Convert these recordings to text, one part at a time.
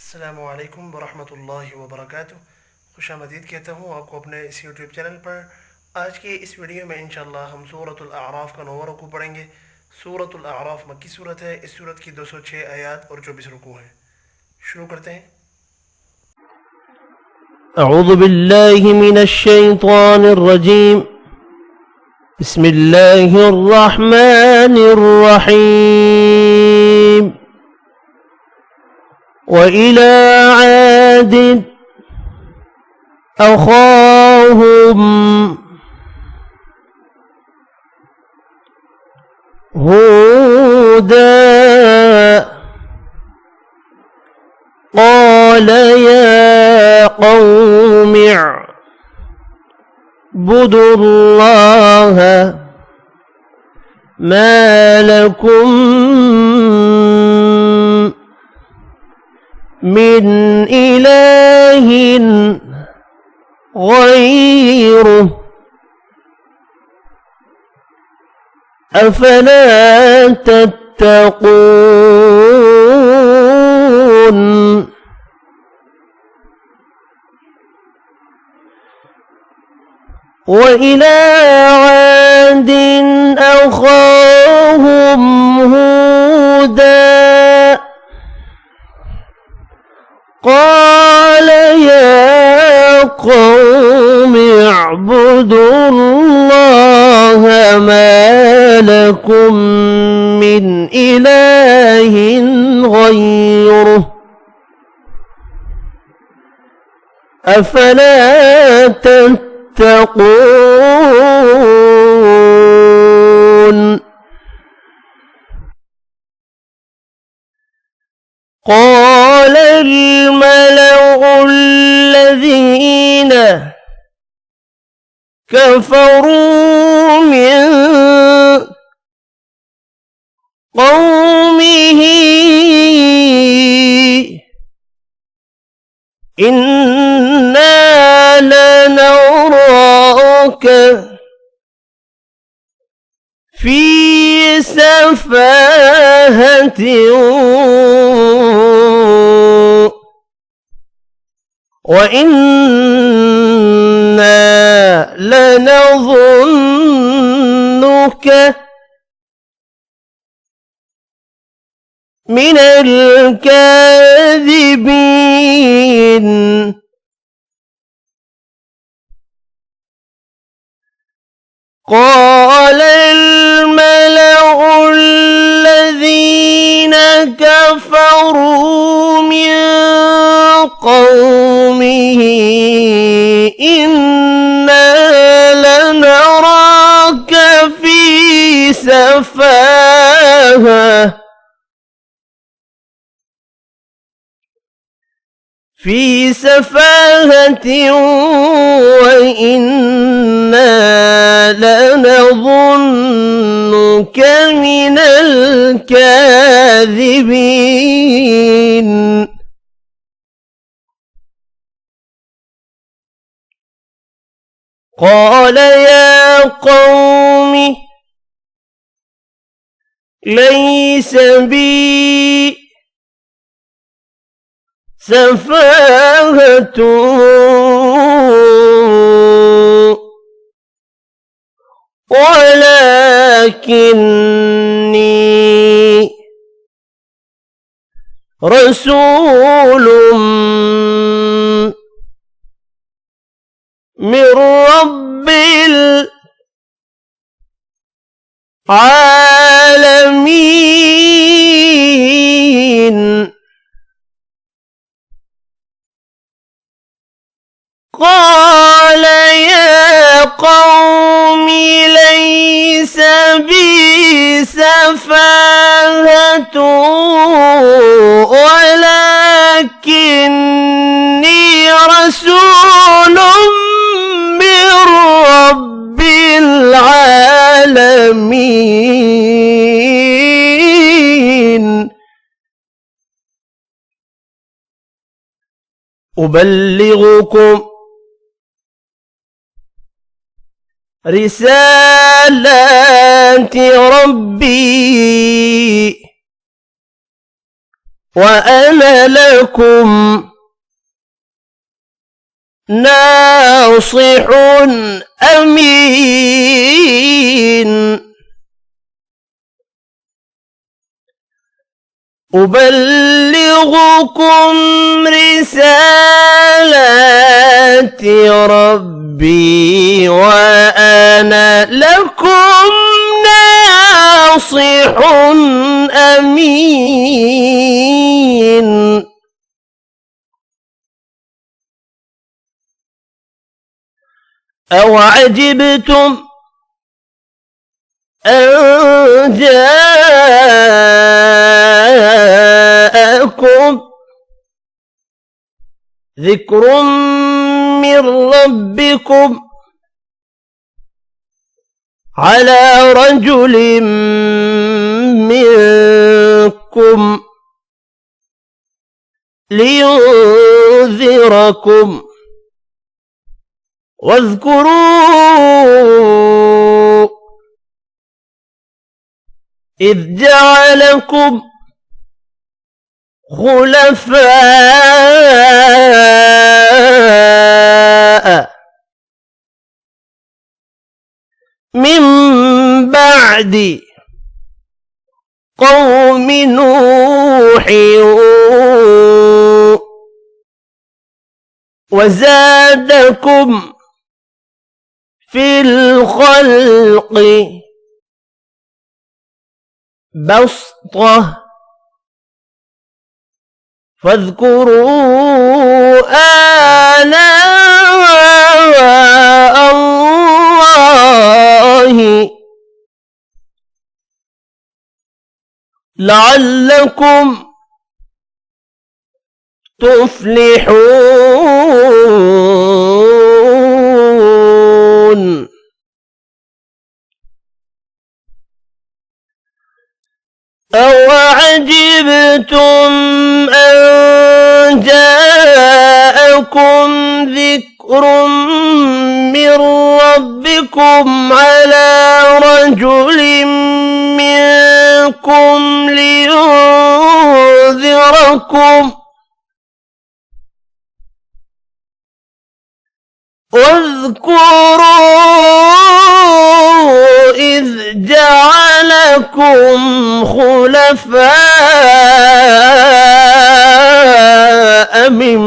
अस्सलामुअलैकुम वरहमतुल्लाहि वबरकातुह। खुश आमदीद कहता हूँ आपको अपने इस यूट्यूब चैनल पर। आज की इस वीडियो में इंशाअल्लाह हम सूरतुल अअराफ का 9वां रुकू पढ़ेंगे। सूरतुल अअराफ मक्की सूरत है। इस सूरत की 206 आयात और 24 रुकू हैं। शुरू करते हैं। أعوذ بالله من الشيطان الرجيم. بسم الله الرحمن الرحيم. وإلى عاد أخاهم هودا قال يا قوم اعبدوا الله ما لكم من إله غيره أفلا تتقون. وإلى عاد أخاهم هودا قال يا قوم اعبدوا الله ما لكم من إله غيره أفلا تتقون. قال الملأ الذين كفروا من قومه إنا لنراك في سفاهة وإنا لنظنك من الكاذبين. قال الملأ الذين كفروا من قومه إنا لنراك في سفاهة وإنا لنظنك من الكاذبين. قال يا قوم ليس بي سفاهة ولكني رسول من رب العالمين. قال يا قوم ليس بي سفاهة ولكني رسول من رب العالمين. أبلغكم رسالات ربي وأنا لكم ناصح أمين أبلغكم رسالات ربي وأنا لكم ناصح أمين أوعجبتم أن جاءكم ذكر من ربكم على رجل منكم لينذركم واذكروا إذ جعلكم خلفاء من بعد قوم نوح وزادكم في الخلق بسطة فاذكروا آلاء الله لعلكم تفلحون أوعجبتم أن جاءكم ذكر من ربكم على رجل منكم لينذركم واذكروا إذ جعلكم خلفاء من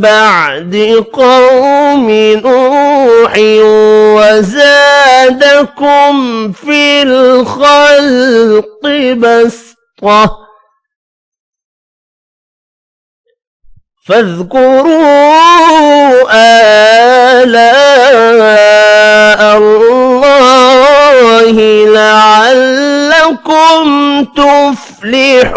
بعد قوم نوح وزادكم في الخلق بسطة فاذكروا آلاء الله لعلكم تفلحون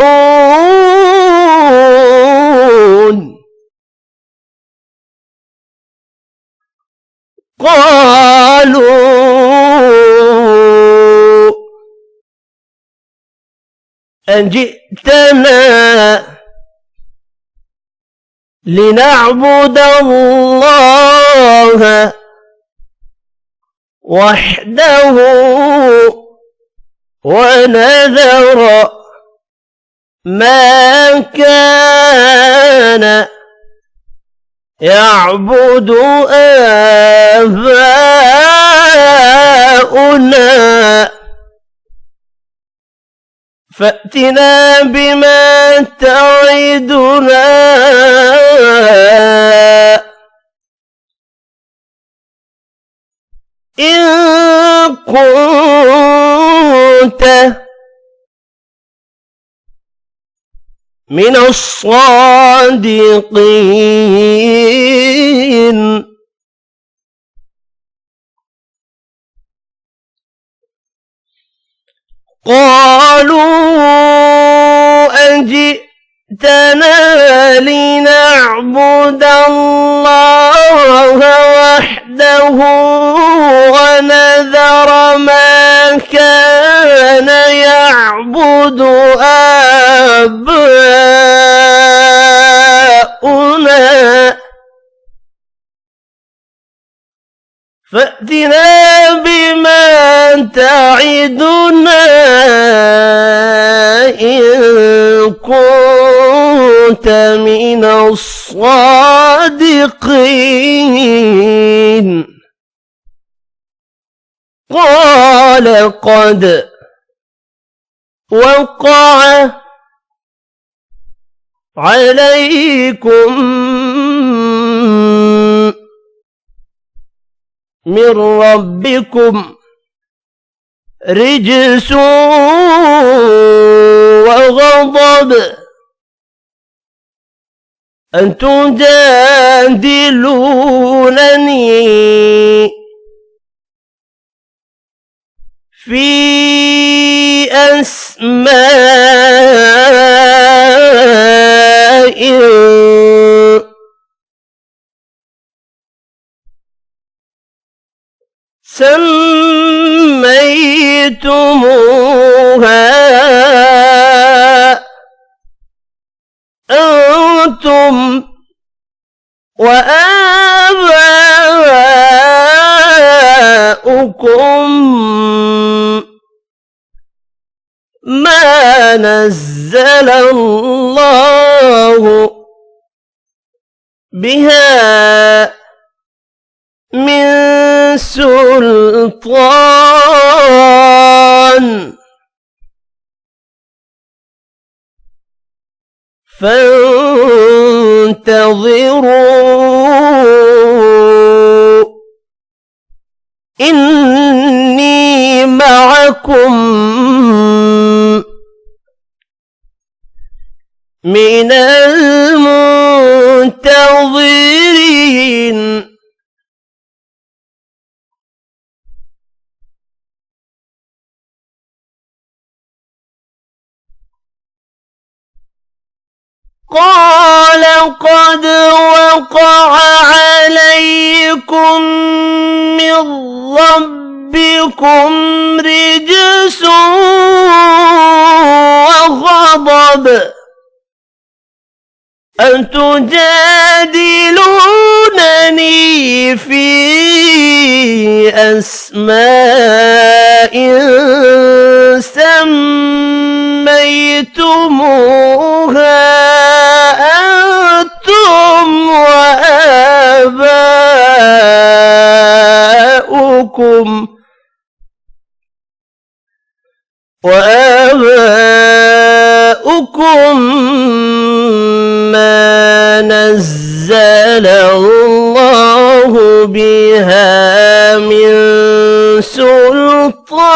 قالوا أجئتنا لنعبد الله وحده ونذر ما كان يعبد آباؤنا فأتنا بما تعدنا إن كنت من الصادقين قالوا أجئتنا لنعبد الله وحده ونذر ما كان يعبد آباؤنا فأتنا بما تعدنا إن كنت من الصادقين. قال قد وقع عليكم من ربكم رجس وغضب أن تجادلونني في أسماء سميتموها أنتم وآباؤكم ما نزل الله بها من سلطان فانتظروا إني معكم من المنتظرين. قال قد وقع عليكم من ربكم رجس وغضب أن تجادلونني في أسماء سميتموها أنتم وآباؤكم ما نزل الله بها من سلطان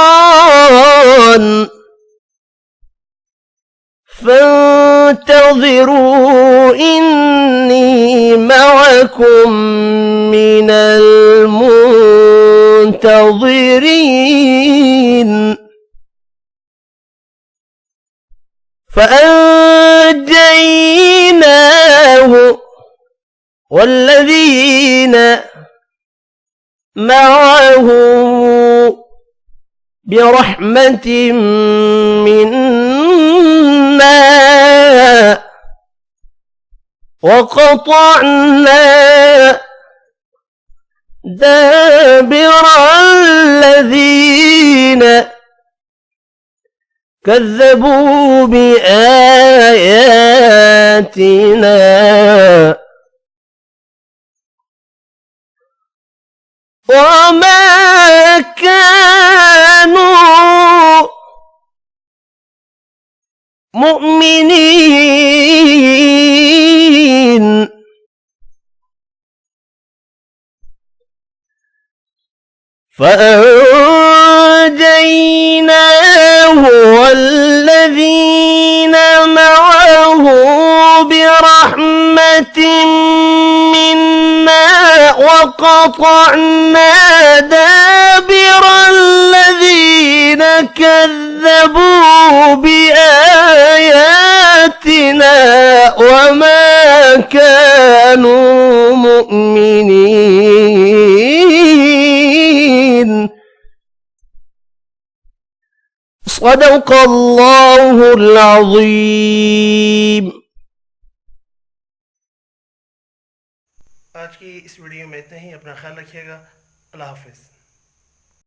فانتظروا إني معكم من المنتظرين. فأنجيناه والذين معه برحمة منا وقطعنا دابر الذين كذبوا بآياتنا وما كانوا مؤمنين. فأنجيناه والذين معه برحمة منا وقطعنا دابر الذين كذبوا بآياتنا وما كانوا مؤمنين. صدق الله العظيم. आज की इस वीडियो में इतना ही। अपना ख्याल रखिएगा। अल्लाह हाफिज़।